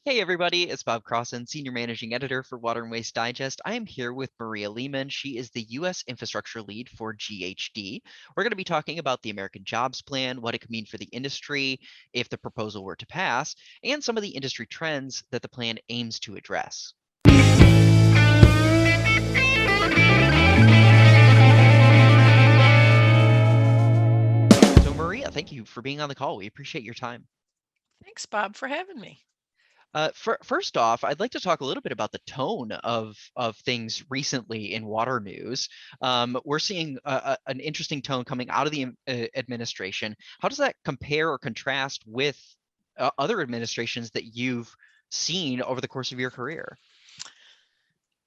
Hey everybody, it's Bob Crossan, Senior Managing Editor for Water and Waste Digest. I am here with Maria Lehman. She is the U.S. Infrastructure Lead for GHD. We're going to be talking about the American Jobs Plan, what it could mean for the industry if the proposal were to pass, and some of the industry trends that the plan aims to address. So Maria, thank you for being on the call. We appreciate your time. Thanks, Bob, for having me. First off, I'd like to talk a little bit about the tone of things recently in water news. We're seeing an interesting tone coming out of the administration. How does that compare or contrast with other administrations that you've seen over the course of your career?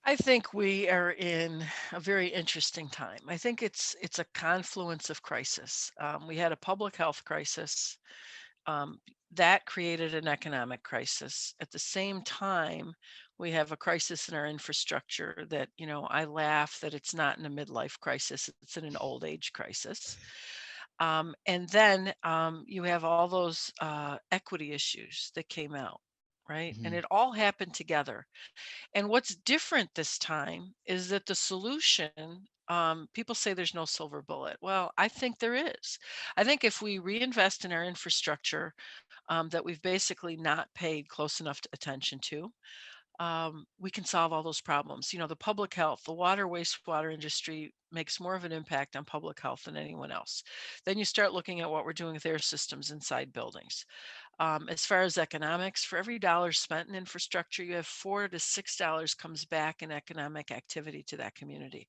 I think we are in a very interesting time. I think it's a confluence of crisis. We had a public health crisis um, that created an economic crisis. At the same time, we have a crisis in our infrastructure that, I laugh that it's not in a midlife crisis, it's in an old age crisis. And then you have all those equity issues that came out, right? And Mhm. it all happened together. And what's different this time is that the solution, people say there's no silver bullet. Well, I think there is. I think if we reinvest in our infrastructure that we've basically not paid close enough attention to, we can solve all those problems. The public health, the water, wastewater industry makes more of an impact on public health than anyone else. Then you start looking at what we're doing with air systems inside buildings. As far as economics, for every dollar spent in infrastructure, you have $4 to $6 comes back in economic activity to that community.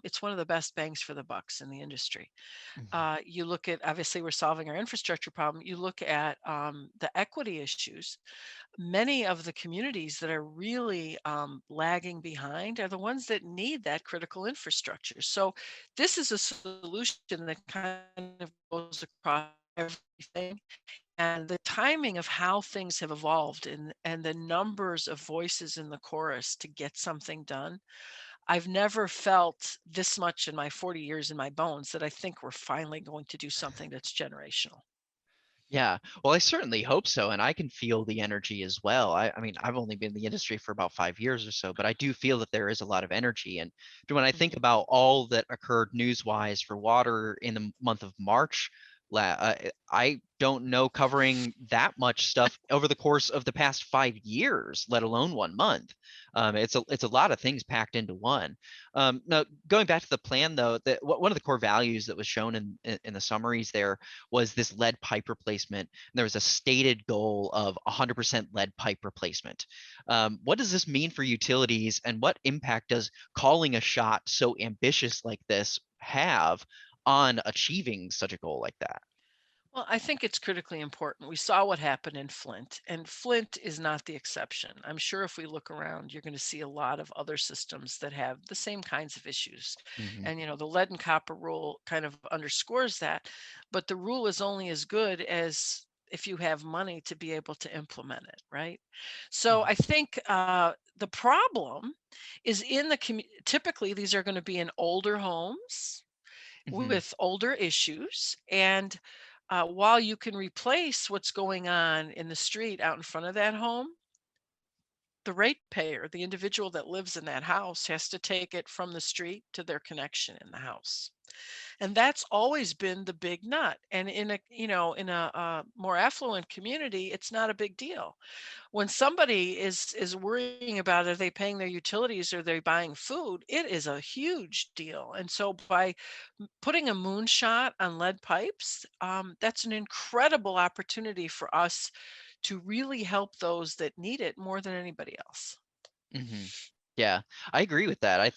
It's one of the best bangs for the bucks in the industry. Mhm. You look at, obviously, we're solving our infrastructure problem. You look at the equity issues. Many of the communities that are really lagging behind are the ones that need that critical infrastructure. So this is a solution that kind of goes across everything, and the timing of how things have evolved and the numbers of voices in the chorus to get something done. I've never felt this much in my 40 years in my bones that I think we're finally going to do something that's generational. Yeah, well, I certainly hope so, and I can feel the energy as well. I mean, I've only been in the industry for about 5 years or so, but I do feel that there is a lot of energy. And when I think Mhm. about all that occurred news-wise for water in the month of March, I don't know covering that much stuff over the course of the past 5 years, let alone 1 month. It's a lot of things packed into one. Now, going back to the plan, though, one of the core values that was shown in the summaries there was this lead pipe replacement. And there was a stated goal of 100% lead pipe replacement. What does this mean for utilities, and what impact does calling a shot so ambitious like this have on achieving such a goal like that? Well, I think it's critically important. We saw what happened in Flint, and Flint is not the exception. I'm sure if we look around, you're going to see a lot of other systems that have the same kinds of issues. Hmm. And, the lead and copper rule kind of underscores that. But the rule is only as good as if you have money to be able to implement it, right? So I think the problem is in the typically these are going to be in older homes Hmm. with older issues. And while you can replace what's going on in the street out in front of that home, the ratepayer, the individual that lives in that house, has to take it from the street to their connection in the house. And that's always been the big nut. And in a more affluent community, it's not a big deal. When somebody is worrying about are they paying their utilities or they're buying food, it is a huge deal. And so by putting a moonshot on lead pipes, that's an incredible opportunity for us to really help those that need it more than anybody else. Hmm. Yeah, I agree with that.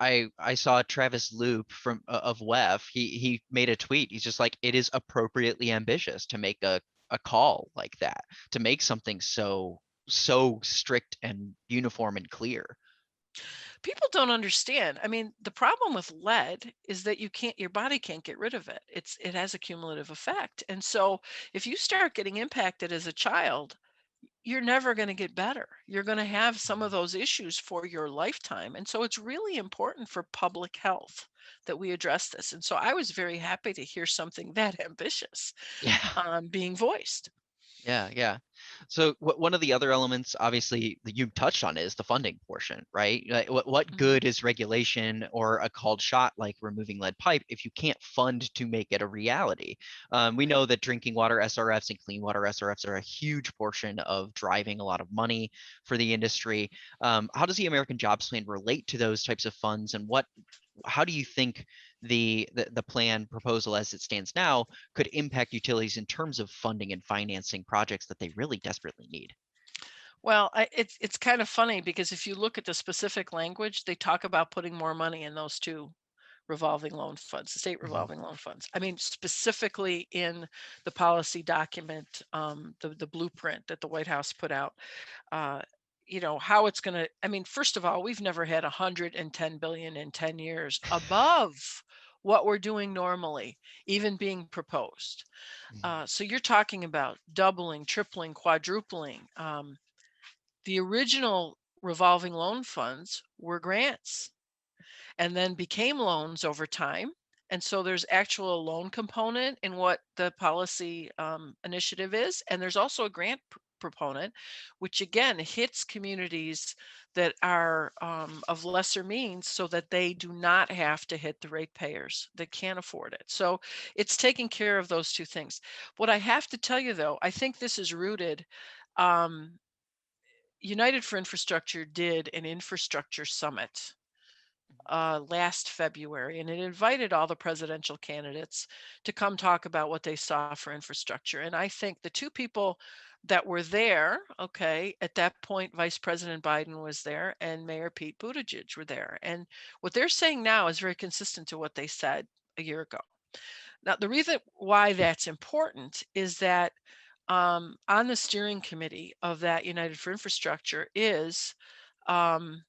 I saw Travis Loop from of WEF. He made a tweet. He's just like, it is appropriately ambitious to make a call like that, to make something so strict and uniform and clear. People don't understand. I mean, the problem with lead is that your body can't get rid of it. It has a cumulative effect. And so if you start getting impacted as a child, you're never going to get better. You're going to have some of those issues for your lifetime. And so it's really important for public health that we address this. And so I was very happy to hear something that ambitious Yeah. being voiced. Yeah, yeah. So one of the other elements, obviously, that you touched on is the funding portion, right? Like, what Mhm. good is regulation or a called shot like removing lead pipe if you can't fund to make it a reality? We Right. know that drinking water SRFs and clean water SRFs are a huge portion of driving a lot of money for the industry. How does the American Jobs Plan relate to those types of funds, and how do you think the plan proposal as it stands now could impact utilities in terms of funding and financing projects that they really desperately need? Well, it's kind of funny because if you look at the specific language, they talk about putting more money in those two revolving loan funds, the state Mhm, revolving loan funds. I mean, specifically in the policy document, the blueprint that the White House put out, uh, how it's going to, I mean, first of all, we've never had 110 billion in 10 years above what we're doing normally, even being proposed. mhm, So you're talking about doubling, tripling, quadrupling. The original revolving loan funds were grants and then became loans over time. And so there's actual loan component in what the policy initiative is. And there's also a grant proponent, which again hits communities that are of lesser means so that they do not have to hit the ratepayers that can't afford it. So it's taking care of those two things. What I have to tell you though, I think this is rooted. Um, United for Infrastructure did an infrastructure summit last February, and it invited all the presidential candidates to come talk about what they saw for infrastructure. And I think the two people that were there, okay, at that point, Vice President Biden was there and Mayor Pete Buttigieg were there. And what they're saying now is very consistent to what they said a year ago. Now, the reason why that's important is that on the steering committee of that United for Infrastructure is um,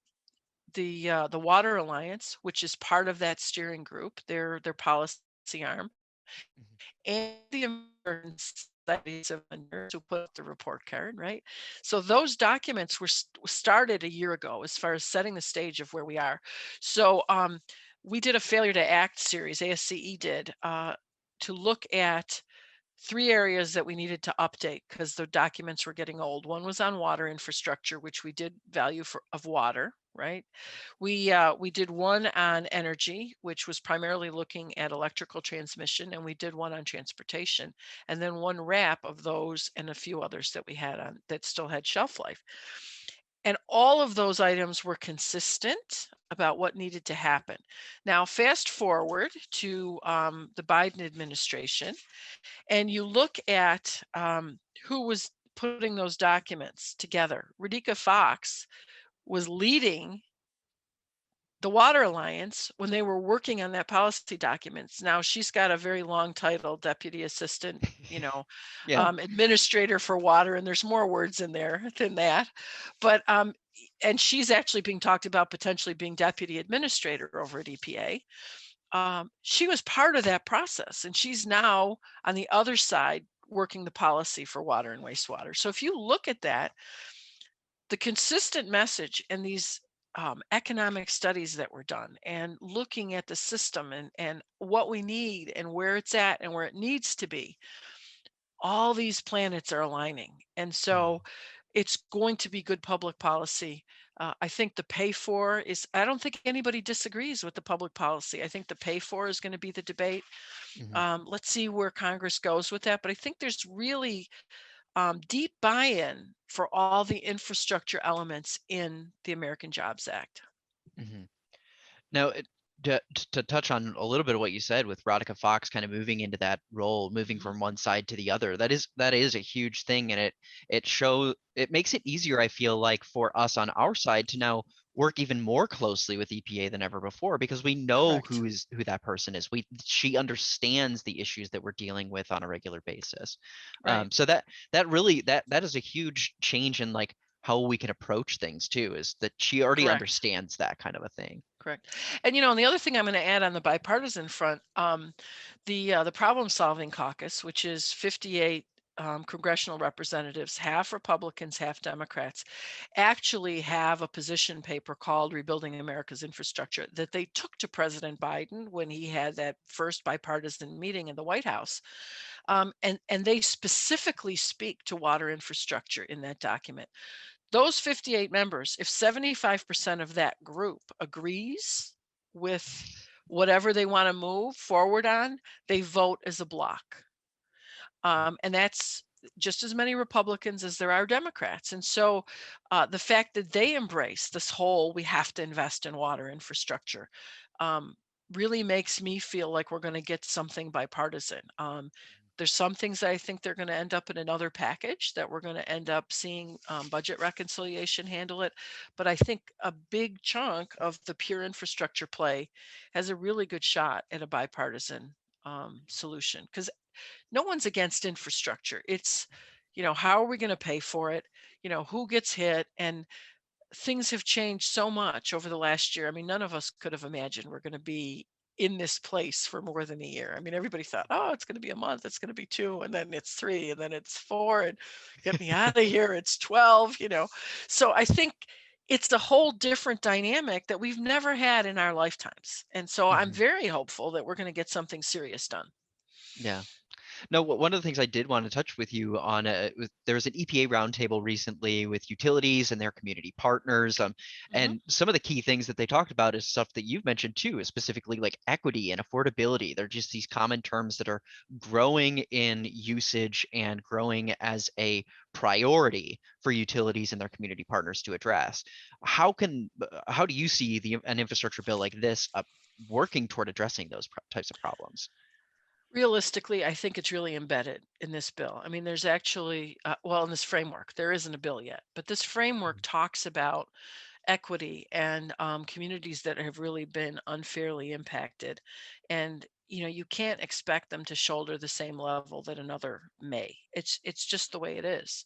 the Water Alliance, which is part of that steering group, their policy arm, mhm, and the American Societies of Engineers who put up the report card, right? So those documents were started a year ago as far as setting the stage of where we are. So we did a failure to act series, ASCE did, to look at three areas that we needed to update because the documents were getting old. One was on water infrastructure, which we did value for of water, right? We did one on energy, which was primarily looking at electrical transmission, and we did one on transportation, and then one wrap of those and a few others that we had on that still had shelf life. And all of those items were consistent about what needed to happen. Now, fast forward to the Biden administration, and you look at who was putting those documents together. Radhika Fox was leading the Water Alliance when they were working on that policy documents. Now she's got a very long title, deputy assistant, you know, Yeah. administrator for water, and there's more words in there than that. But and she's actually being talked about potentially being deputy administrator over at EPA. She was part of that process, and she's now on the other side working the policy for water and wastewater. So if you look at that, the consistent message in these economic studies that were done and looking at the system and what we need and where it's at and where it needs to be, all these planets are aligning. And so Mhm, it's going to be good public policy. I think the pay for is, I don't think anybody disagrees with the public policy. I think the pay for is going to be the debate. mhm, Let's see where Congress goes with that. But I think there's really deep buy-in for all the infrastructure elements in the American Jobs Act. mhm. Now, to touch on a little bit of what you said with Radhika Fox kind of moving into that role, moving Mhm. from one side to the other, that is a huge thing, and it makes it easier, I feel like, for us on our side to now work even more closely with EPA than ever before because we know Correct. who that person is. She understands the issues that we're dealing with on a regular basis. Right. So that really that is a huge change in like how we can approach things too, is that she already Correct. understands that kind of a thing. Correct. And and the other thing I'm going to add on the bipartisan front, the problem solving caucus, which is 58 congressional representatives, half Republicans, half Democrats, actually have a position paper called Rebuilding America's Infrastructure that they took to President Biden when he had that first bipartisan meeting in the White House. And they specifically speak to water infrastructure in that document. Those 58 members, if 75% of that group agrees with whatever they want to move forward on, they vote as a block. And that's just as many Republicans as there are Democrats. And so the fact that they embrace this whole we have to invest in water infrastructure really makes me feel like we're going to get something bipartisan. There's some things that I think they're going to end up in another package that we're going to end up seeing budget reconciliation handle it. But I think a big chunk of the pure infrastructure play has a really good shot at a bipartisan solution, because no one's against infrastructure. It's, how are we going to pay for it? Who gets hit? And things have changed so much over the last year. I mean, none of us could have imagined we're going to be in this place for more than a year. I mean, everybody thought, oh, it's going to be a month, it's going to be 2, and then it's 3, and then it's 4, and get me out of here, it's 12. So I think it's a whole different dynamic that we've never had in our lifetimes. And so I'm Mhm. very hopeful that we're going to get something serious done. Yeah. No, one of the things I did want to touch with you on, there was an EPA roundtable recently with utilities and their community partners, Hmm. and some of the key things that they talked about is stuff that you've mentioned too, is specifically like equity and affordability. They're just these common terms that are growing in usage and growing as a priority for utilities and their community partners to address. How do you see an infrastructure bill like this working toward addressing those types of problems? Realistically, I think it's really embedded in this bill. I mean, there's actually, well, in this framework, there isn't a bill yet, but this framework talks about equity and communities that have really been unfairly impacted. And you can't expect them to shoulder the same level that another may. It's just the way it is.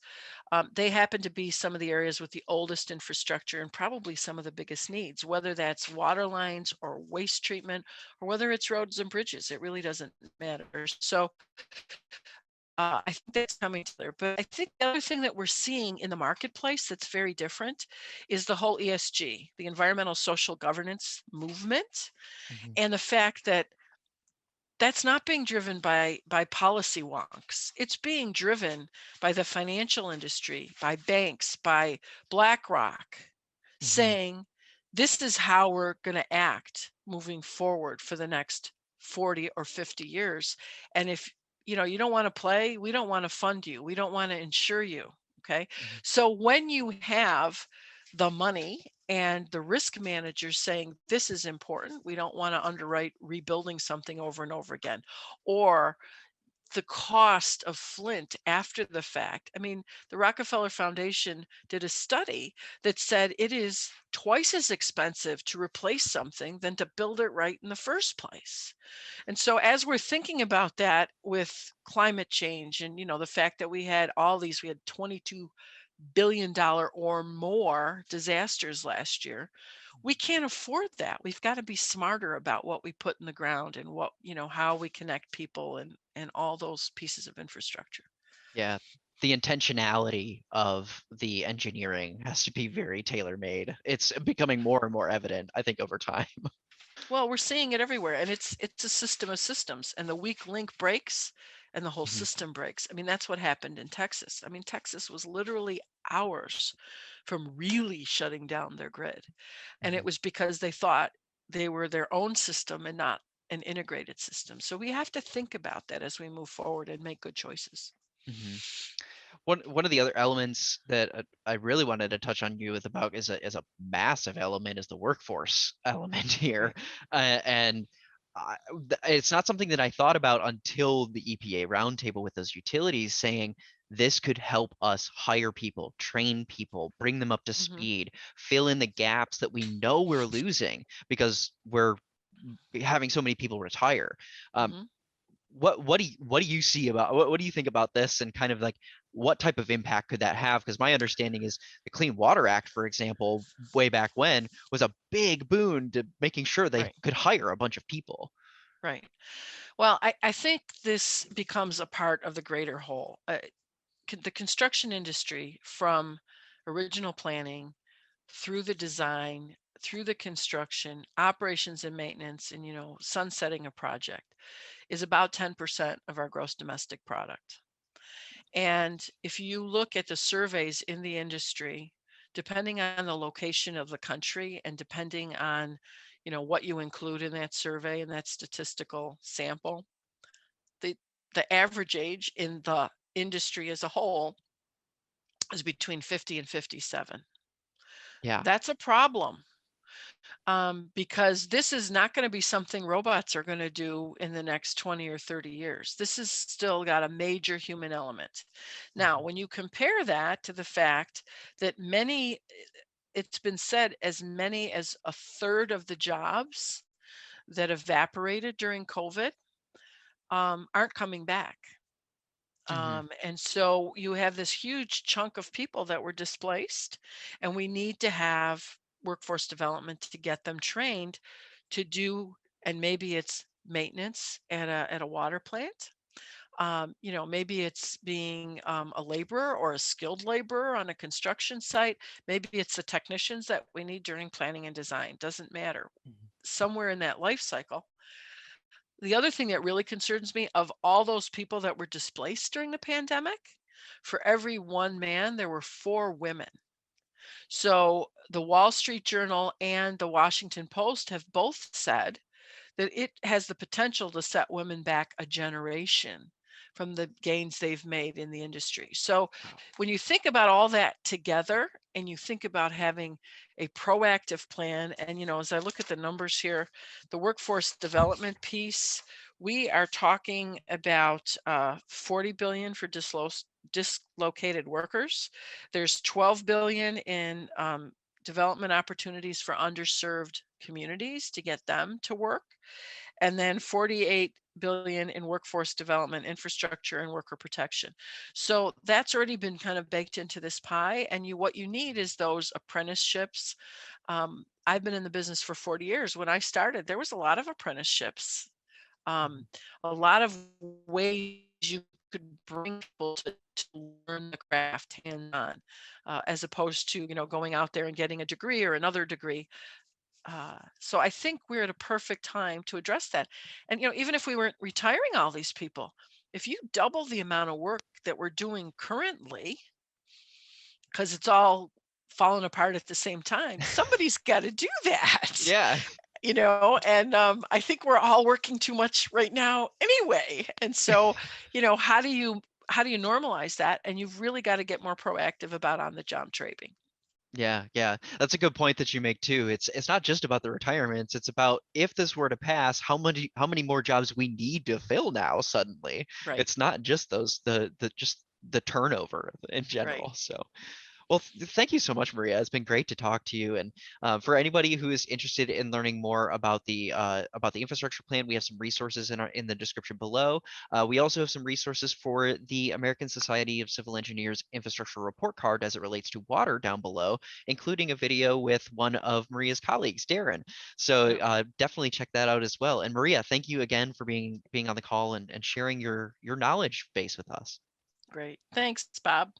They happen to be some of the areas with the oldest infrastructure and probably some of the biggest needs, whether that's water lines or waste treatment or whether it's roads and bridges. It really doesn't matter. So I think that's coming together. But I think the other thing that we're seeing in the marketplace that's very different is the whole ESG, the environmental social governance movement, Mhm. and the fact that that's not being driven by policy wonks. It's being driven by the financial industry, by banks, by BlackRock, Mhm. saying this is how we're going to act moving forward for the next 40 or 50 years. And if you don't want to play, we don't want to fund you. We don't want to insure you. Okay. Mhm. So when you have the money and the risk manager saying this is important, we don't want to underwrite rebuilding something over and over again, or the cost of flint after the fact. I mean, the Rockefeller Foundation did a study that said it is twice as expensive to replace something than to build it right in the first place. And so as we're thinking about that with climate change and the fact that we had $22 billion or more disasters last year, we can't afford that. We've got to be smarter about what we put in the ground and how we connect people and all those pieces of infrastructure. Yeah, the intentionality of the engineering has to be very tailor-made. It's becoming more and more evident, I think, over time. Well, we're seeing it everywhere, and it's a system of systems, and the weak link breaks and the whole Mhm. system breaks. I mean, that's what happened in Texas. I mean, Texas was literally hours from really shutting down their grid. And it Mhm. was because they thought they were their own system and not an integrated system. So we have to think about that as we move forward and make good choices. Mhm. One of the other elements that I really wanted to touch on you with about is a massive element is the workforce element here, Right. and it's not something that I thought about until the EPA roundtable with those utilities saying this could help us hire people, train people, bring them up to Hmm. speed, fill in the gaps that we know we're losing because we're having so many people retire. Um, Hmm. what do you see about what do you think about this and kind of like what type of impact could that have? Because my understanding is the Clean Water Act, for example, way back when was a big boon to making sure they Right. could hire a bunch of people. Right. Well, I think this becomes a part of the greater whole. The construction industry, from original planning through the design, through the construction, operations and maintenance, and sunsetting a project, is about 10% of our gross domestic product. And if you look at the surveys in the industry, depending on the location of the country and depending on, what you include in that survey and that statistical sample, the the average age in the industry as a whole is between 50 and 57. Yeah. That's a problem, because this is not going to be something robots are going to do in the next 20 or 30 years. This has still got a major human element. Now, Mhm. when you compare that to the fact that it's been said as many as a third of the jobs that evaporated during COVID aren't coming back. Mhm. And so you have this huge chunk of people that were displaced, and we need to have workforce development to get them trained to do, and maybe it's maintenance at a water plant. Maybe it's being a laborer or a skilled laborer on a construction site. Maybe it's the technicians that we need during planning and design. Doesn't matter. Mhm. Somewhere in that life cycle. The other thing that really concerns me, of all those people that were displaced during the pandemic, for every one man, there were four women. So the Wall Street Journal and the Washington Post have both said that it has the potential to set women back a generation from the gains they've made in the industry. So Wow. when you think about all that together and you think about having a proactive plan, and as I look at the numbers here, the workforce development piece, we are talking about 40 billion for dislocated workers. There's 12 billion in development opportunities for underserved communities to get them to work, and then 48 billion in workforce development, infrastructure, and worker protection. So that's already been kind of baked into this pie. And what you need is those apprenticeships. I've been in the business for 40 years. When I started, there was a lot of apprenticeships, Mhm. um, a lot of ways you could bring people to learn the craft hands on, as opposed to going out there and getting a degree or another degree. So I think we're at a perfect time to address that. And even if we weren't retiring all these people, if you double the amount of work that we're doing currently, because it's all falling apart at the same time, somebody's got to do that. Yeah. And I think we're all working too much right now anyway. And so, how do you normalize that? And you've really got to get more proactive about on the job training. Yeah, yeah. That's a good point that you make too. It's not just about the retirements. It's about, if this were to pass, how many more jobs we need to fill now suddenly. Right, It's not just the just the turnover in right. general. So, well, thank you so much, Maria. It's been great to talk to you. And for anybody who is interested in learning more about the infrastructure plan, we have some resources in the description below. We also have some resources for the American Society of Civil Engineers infrastructure report card as it relates to water down below, including a video with one of Maria's colleagues, Darren. So Yep. definitely check that out as well. And Maria, thank you again for being on the call and sharing your knowledge base with us. Great. Thanks, Bob.